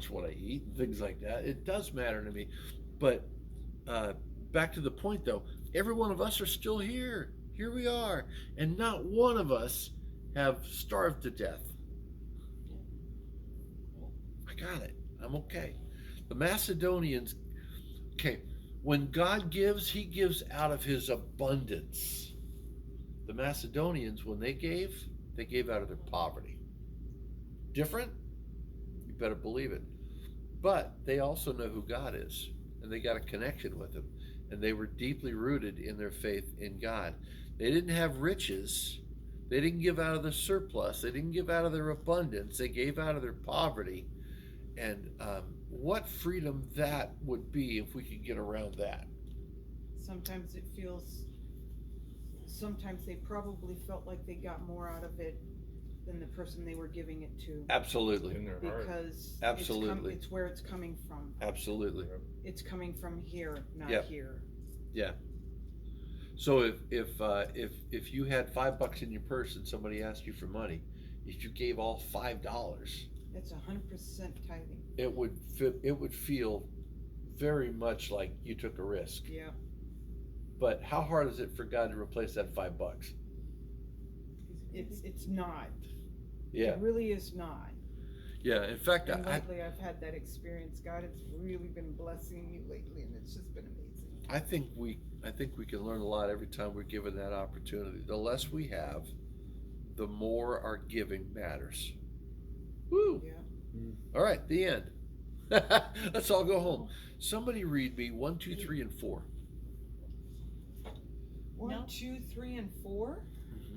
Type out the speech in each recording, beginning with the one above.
much what I eat and things like that. It does matter to me. But uh, back to the point, though, every one of us are still here. Here we are, and not one of us have starved to death. I got it. I'm okay. The Macedonians, okay, when God gives, He gives out of His abundance. The Macedonians, when they gave out of their poverty. Different? You better believe it. But they also know who God is, and they got a connection with Him, and they were deeply rooted in their faith in God. They didn't have riches. They didn't give out of their surplus. They didn't give out of their abundance. They gave out of their poverty. And what freedom that would be if we could get around that. Sometimes it feels, sometimes they probably felt like they got more out of it than the person they were giving it to. Absolutely. In their heart. Because Absolutely. it's where it's coming from. Absolutely. It's coming from here, not Yep. here. Yeah. So if you had $5 in your purse and somebody asked you for money, if you gave all $5, That's 100% tithing. it would feel very much like you took a risk. Yeah. But how hard is it for God to replace that $5? It's not. Yeah. It really is not. Yeah. In fact, And lately I've had that experience. God has really been blessing me lately, and it's just been amazing. I think we can learn a lot every time we're given that opportunity. The less we have, the more our giving matters. Woo! Yeah. All right, the end. Let's all go home. Somebody read me 1, 2, 3, and 4. 1, No. 2, 3, and 4.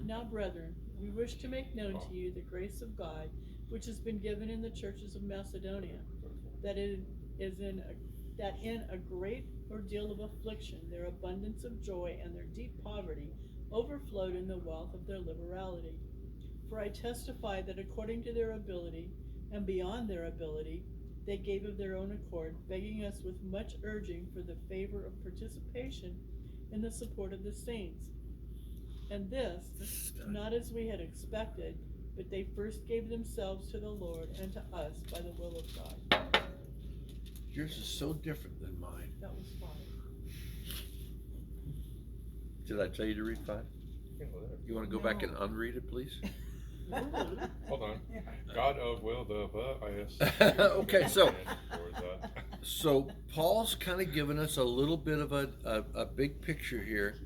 Now, brethren, we wish to make known to you the grace of God, which has been given in the churches of Macedonia, that in a great ordeal of affliction, their abundance of joy and their deep poverty overflowed in the wealth of their liberality. For I testify that according to their ability, and beyond their ability, they gave of their own accord, begging us with much urging for the favor of participation in the support of the saints. And this, not as we had expected, but they first gave themselves to the Lord and to us by the will of God. Yours is so different than mine. That was fine. Did I tell you to read 5? You want to go back and unread it, please? Hold on. God of will the bias. Okay, so Towards that. so Paul's kind of given us a little bit of a big picture here.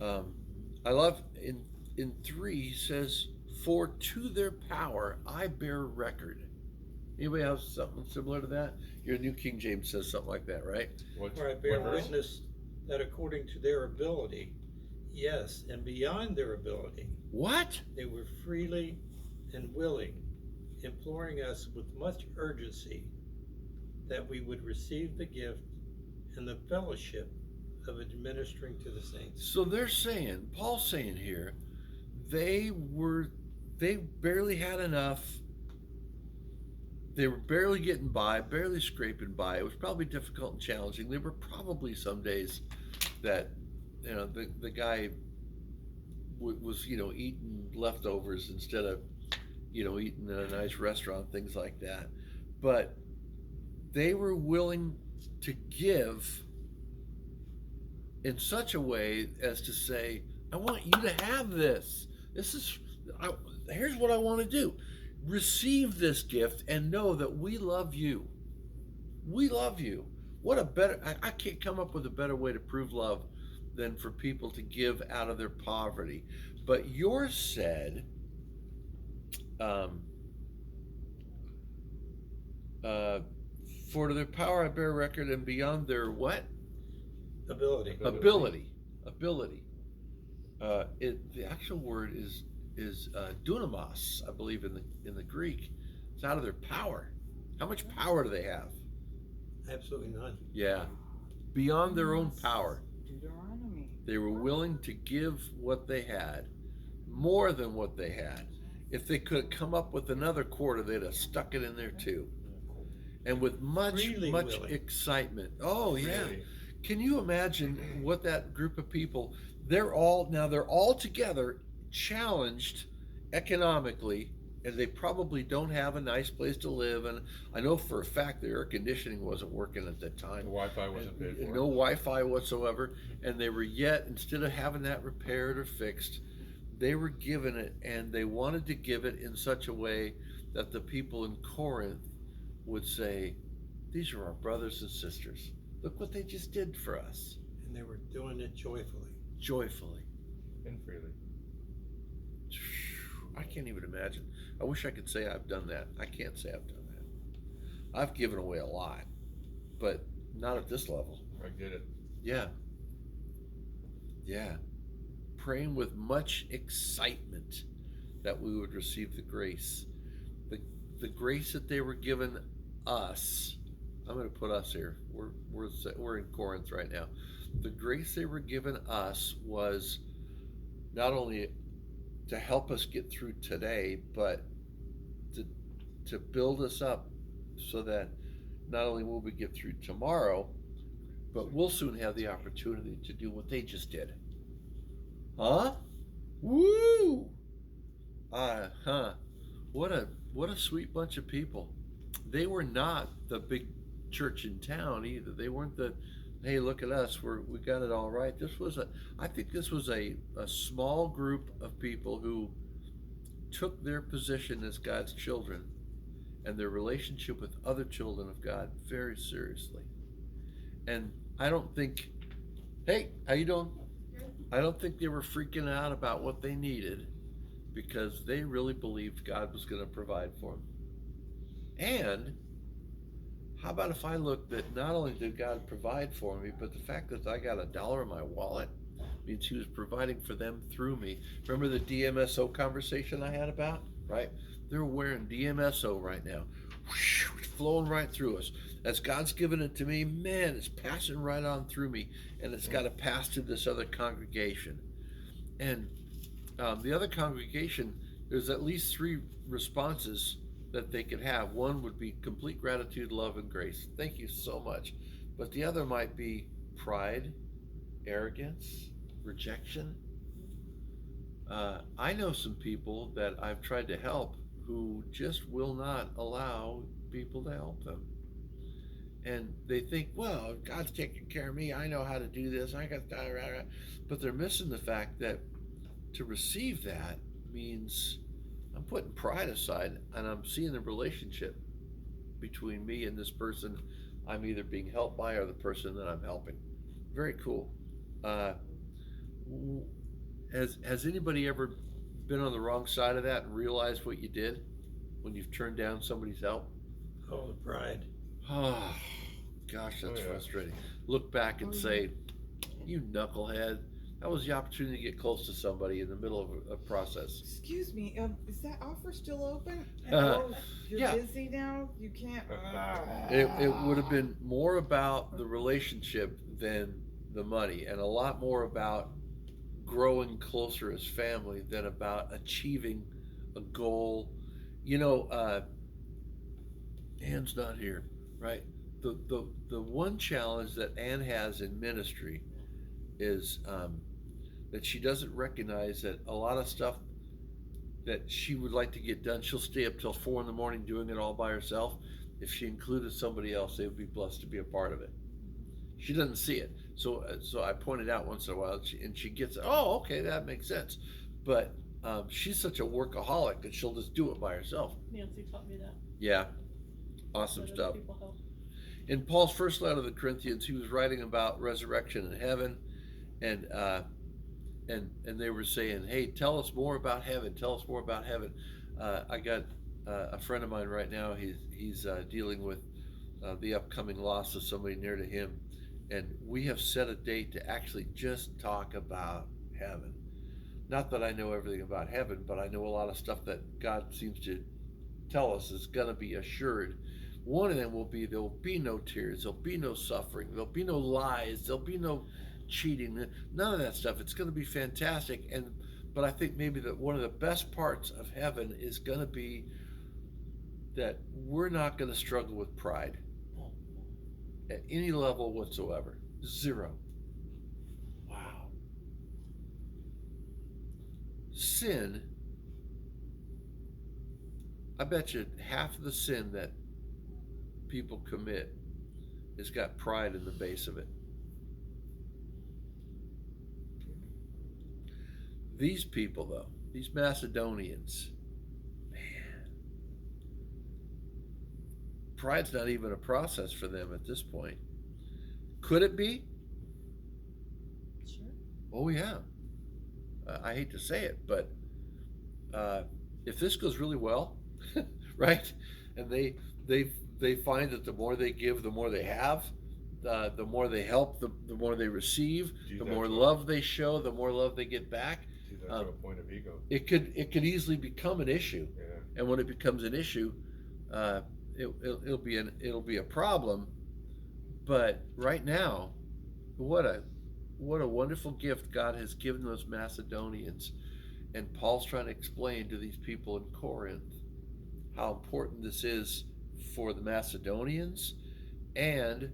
I love in 3 he says, "For to their power I bear record." Anybody have something similar to that? Your New King James says something like that, right? What, For I bear what verse? witness that according to their ability, yes, and beyond their ability, What? they were freely and willing, imploring us with much urgency that we would receive the gift and the fellowship of administering to the saints. So they're saying, Paul's saying here, they barely had enough. They were barely getting by, barely scraping by. It was probably difficult and challenging. There were probably some days that, the guy was, eating leftovers instead of, eating in a nice restaurant, things like that. But they were willing to give in such a way as to say, I want you to have this. Here's what I want to do. Receive this gift and know that we love you. We love you. I can't come up with a better way to prove love than for people to give out of their poverty. But yours said, for to their power I bear record, and beyond their what? Ability. Ability. The actual word is dunamos, I believe in the Greek. It's out of their power. How much power do they have? Absolutely none. Yeah, beyond their own power. Deuteronomy. They were willing to give what they had, more than what they had. If they could have come up with another quarter, they'd have stuck it in there too. And with much Freely willing. excitement. Oh yeah. Really? Can you imagine what that group of people? They're all together, challenged economically, and they probably don't have a nice place to live. And I know for a fact the air conditioning wasn't working at that The time. Wi-Fi wasn't paid And for. no Wi-Fi whatsoever, and they were yet, instead of having that repaired or fixed, they were given it, and they wanted to give it in such a way that the people in Corinth would say, "These are our brothers and sisters. Look what they just did for us," And they were doing it joyfully. joyfully. And freely. I can't even imagine. I wish I could say I've done that. I can't say I've done that. I've given away a lot, but not at this level. I get it. Yeah. Yeah. Praying with much excitement that we would receive the grace. The grace that they were given us. I'm going to put us here. We're in Corinth right now. The grace they were given us was not only to help us get through today, but to build us up so that not only will we get through tomorrow, but we'll soon have the opportunity to do what they just did. Huh? Woo! What a sweet bunch of people. They were not the big church in town either. They weren't the, hey, look at us, we got it all right. I think this was a small group of people who took their position as God's children and their relationship with other children of God very seriously. And I don't think, hey, how you doing? I don't think they were freaking out about what they needed, because they really believed God was going to provide for them. And how about if I look that not only did God provide for me, but the fact that I got $1 in my wallet means He was providing for them through me. Remember the DMSO conversation I had about, right? They're wearing DMSO right now. It's flowing right through us. As God's given it to me, man, it's passing right on through me, and it's got to pass to this other congregation. And the other congregation, there's at least 3 responses that they could have. One would be complete gratitude, love, and grace. Thank you so much. But the other might be pride, arrogance, rejection. I know some people that I've tried to help who just will not allow people to help them. And they think, well, God's taking care of me. I know how to do this. I got that. But they're missing the fact that to receive that means I'm putting pride aside and I'm seeing the relationship between me and this person I'm either being helped by or the person that I'm helping. Very cool. Has anybody ever been on the wrong side of that and realized what you did when you've turned down somebody's help? Oh, the pride. Oh, gosh, that's Oh, yeah. frustrating. Look back and Oh, yeah. say, you knucklehead. That was the opportunity to get close to somebody in the middle of a process. Excuse me, is that offer still open? You're Yeah. busy now? You can't. It would have been more about the relationship than the money, and a lot more about growing closer as family than about achieving a goal. You know, Anne's not here, right? The one challenge that Anne has in ministry is that she doesn't recognize that a lot of stuff that she would like to get done, she'll stay up till 4 a.m. doing it all by herself. If she included somebody else, they would be blessed to be a part of it. She doesn't see it, so I pointed out once in a while, and she gets, oh, okay, that makes sense. But she's such a workaholic that she'll just do it by herself. Nancy taught me that. Yeah, awesome Let other stuff. people help. In Paul's first letter to the Corinthians, he was writing about resurrection in heaven, and they were saying, "Hey, tell us more about heaven. Tell us more about heaven." I got a friend of mine right now. He's dealing with the upcoming loss of somebody near to him, and we have set a date to actually just talk about heaven. Not that I know everything about heaven, but I know a lot of stuff that God seems to tell us is going to be assured. One of them will be there will be no tears, there'll be no suffering, there'll be no lies, there'll be no cheating, none of that stuff. It's going to be fantastic. But I think maybe that one of the best parts of heaven is going to be that we're not going to struggle with pride at any level whatsoever. 0. Wow. I bet you half of the sin that people commit has got pride in the base of it. These people, though, these Macedonians, man, pride's not even a process for them at this point. Could it be? Sure. Oh, yeah. I hate to say it, but if this goes really well, right, and they find that the more they give, the more they have, the more they help, the more they receive, Do the that more to a- love they show, the more love they get back. Do that to a point of ego. It could easily become an issue, Yeah. and when it becomes an issue, it'll be a problem. But right now, what a wonderful gift God has given those Macedonians, and Paul's trying to explain to these people in Corinth how important this is for the Macedonians, and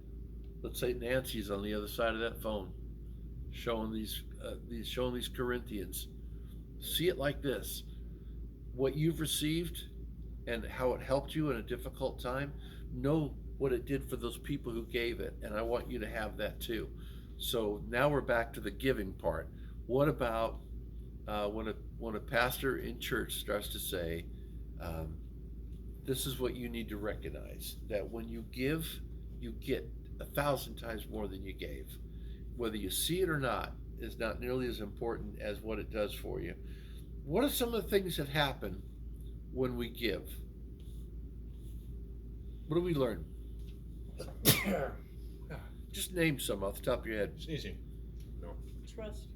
let's say Nancy's on the other side of that phone, showing these Corinthians, see it like this: what you've received and how it helped you in a difficult time, know what it did for those people who gave it, and I want you to have that too. So now we're back to the giving part. What about when a pastor in church starts to say, this is what you need to recognize, that when you give, you get 1,000 times more than you gave. Whether you see it or not is not nearly as important as what it does for you. What are some of the things that happen when we give? What do we learn? Just name some off the top of your head. It's easy. No. Trust.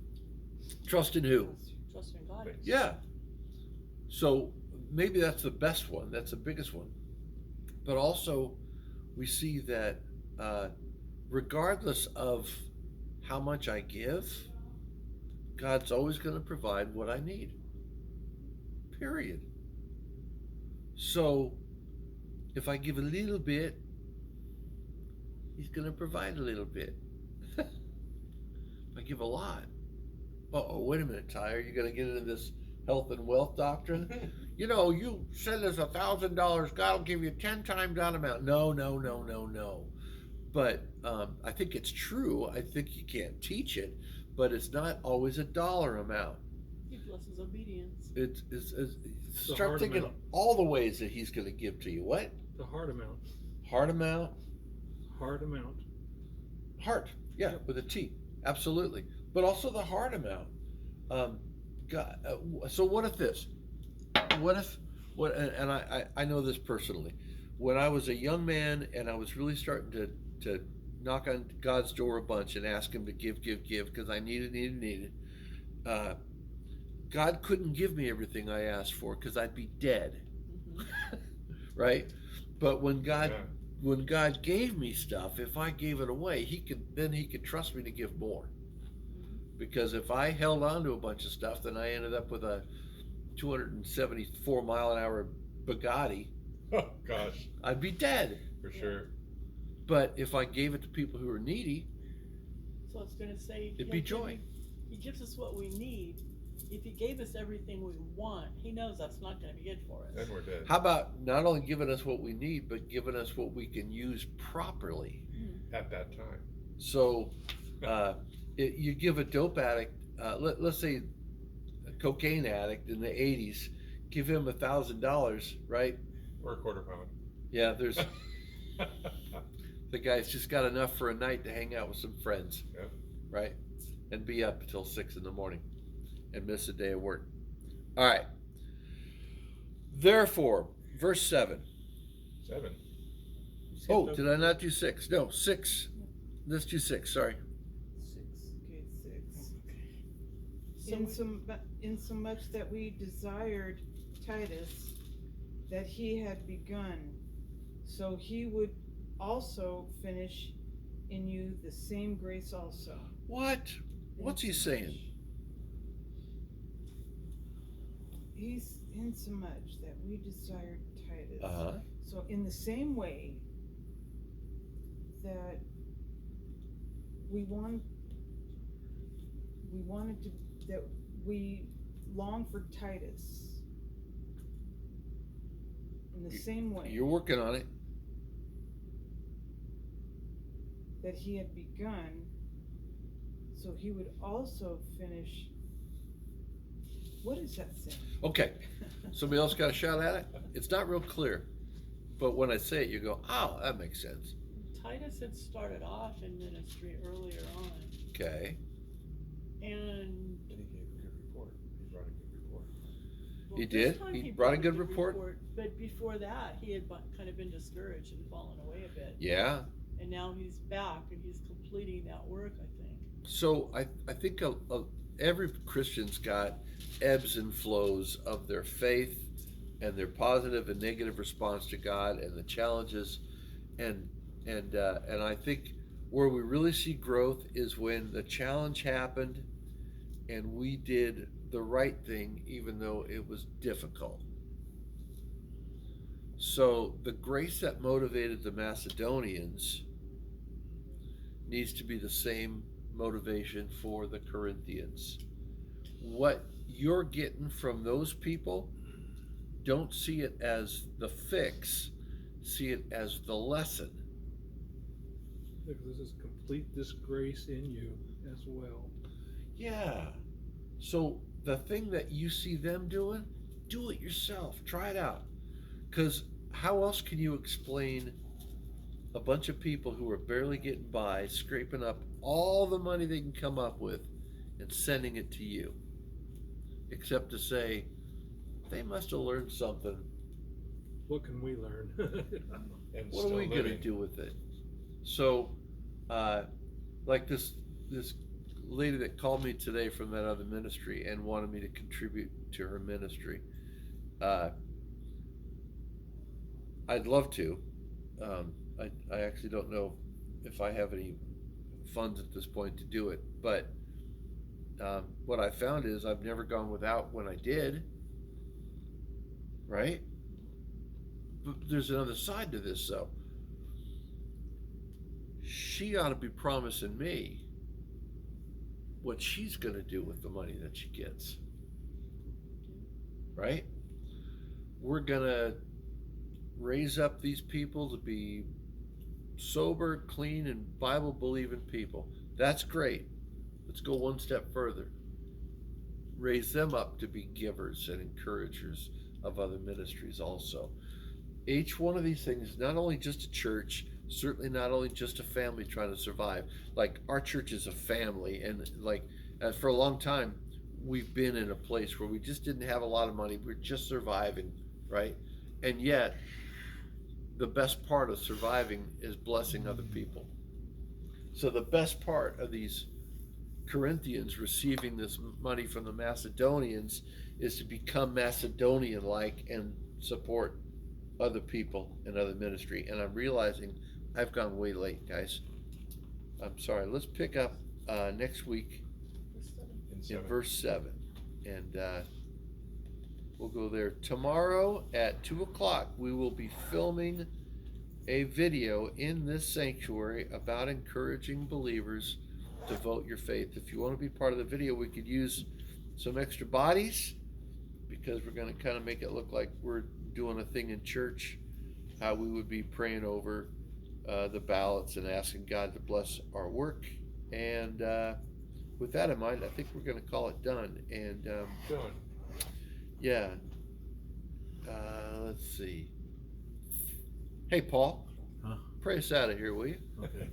Trust in who? Trust in God. Yeah. So maybe that's the best one. That's the biggest one. But also, we see that regardless of how much I give, God's always going to provide what I need. Period. So if I give a little bit, He's going to provide a little bit. If I give a lot, wait a minute, Ty, are you going to get into this health and wealth doctrine? You know, you send us $1,000, God will give you 10 times that amount. No. But I think it's true. I think you can't teach it, but it's not always a dollar amount. He blesses obedience. It's The start heart thinking amount. all the ways that He's going to give to you. What? The heart amount. Heart amount? Heart amount. Heart, yeah, with a T, absolutely. But also the heart amount. God, so what if this? And I know this personally. When I was a young man and I was really starting to knock on God's door a bunch and ask Him to give, because I needed. God couldn't give me everything I asked for because I'd be dead, right? But when God gave me stuff, if I gave it away, He could trust me to give more. Because if I held on to a bunch of stuff, then I ended up with a 274 mile an hour Bugatti. Oh gosh, I'd be dead. for sure. But if I gave it to people who are needy, So it's going to say it'd be joy. He gives us what we need. If He gave us everything we want, He knows that's not going to be good for us. Then we're dead. How about not only giving us what we need, but giving us what we can use properly? At that time. So you give a dope addict, let's say a cocaine addict in the 80s, give him $1,000, right? Or a quarter pound. Yeah, there's the guy's just got enough for a night to hang out with some friends, Yep. right? And be up until 6 in the morning and miss a day of work. All right. Therefore, verse 7. 7. Oh, did I not do 6? No, 6. Let's do 6, sorry. 6. Insomuch that we desired Titus that he had begun, so he would also finish in you the same grace also. What? What's he saying? He's insomuch that we desired Titus. Uh-huh. So in the same way that we wanted that we long for Titus in the same way You're working on it. that he had begun, so he would also finish. What is that saying? Okay. Somebody else got a shot at it? It's not real clear. But when I say it, you go, oh, that makes sense. Titus had started off in ministry earlier on, Okay. and And he gave a good report. He brought a good report. well, He this did? time He brought a good report? But before that, he had kind of been discouraged and fallen away a bit. Yeah. And now he's back and he's completing that work, I think. So I think every Christian's got ebbs and flows of their faith and their positive and negative response to God and the challenges, and I think where we really see growth is when the challenge happened and we did the right thing even though it was difficult. So the grace that motivated the Macedonians needs to be the same motivation for the Corinthians. What you're getting from those people, don't see it as the fix, see it as the lesson. Because this is complete this grace in you as well. Yeah. So the thing that you see them doing, do it yourself. Try it out. Because how else can you explain a bunch of people who are barely getting by, scraping up all the money they can come up with and sending it to you? Except to say, they must have learned something. What can we learn? And What are still we going to living. do with it? So, like this lady that called me today from that other ministry and wanted me to contribute to her ministry. I'd love to. I actually don't know if I have any funds at this point to do it, but what I found is I've never gone without when I did. Right? But there's another side to this, though. She ought to be promising me what she's going to do with the money that she gets. Right? We're going to raise up these people to be sober, clean, and Bible believing people. That's great. Let's go one step further. Raise them up to be givers and encouragers of other ministries also. Each one of these things is not only just a church, certainly not only just a family trying to survive. Like our church is a family, and like for a long time we've been in a place where we just didn't have a lot of money. We're just surviving, right? And yet the best part of surviving is blessing other people. So the best part of these Corinthians receiving this money from the Macedonians is to become Macedonian-like and support other people and other ministry. And I'm realizing I've gone way late, guys. I'm sorry. Let's pick up next week in verse 7. And we'll go there. Tomorrow at 2 o'clock, we will be filming a video in this sanctuary about encouraging believers to vote your faith. If you want to be part of the video, we could use some extra bodies because we're going to kind of make it look like we're doing a thing in church, how we would be praying over the ballots and asking God to bless our work. And with that in mind, I think we're going to call it done. And Done. yeah, let's see. Hey, Paul, Huh? pray us out of here, will you? Okay.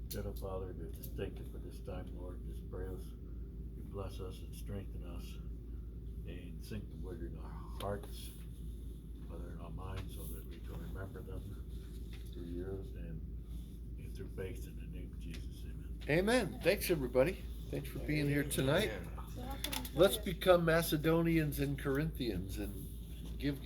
Dear Father, just thank you for this time, Lord. Just pray us, you bless us and strengthen us, and sink the word in our hearts, whether in our minds, so that we can remember them through you and through faith in the name of Jesus. Amen. Amen. Thanks, everybody. Thanks for being here tonight. Amen. Let's become Macedonians and Corinthians and give.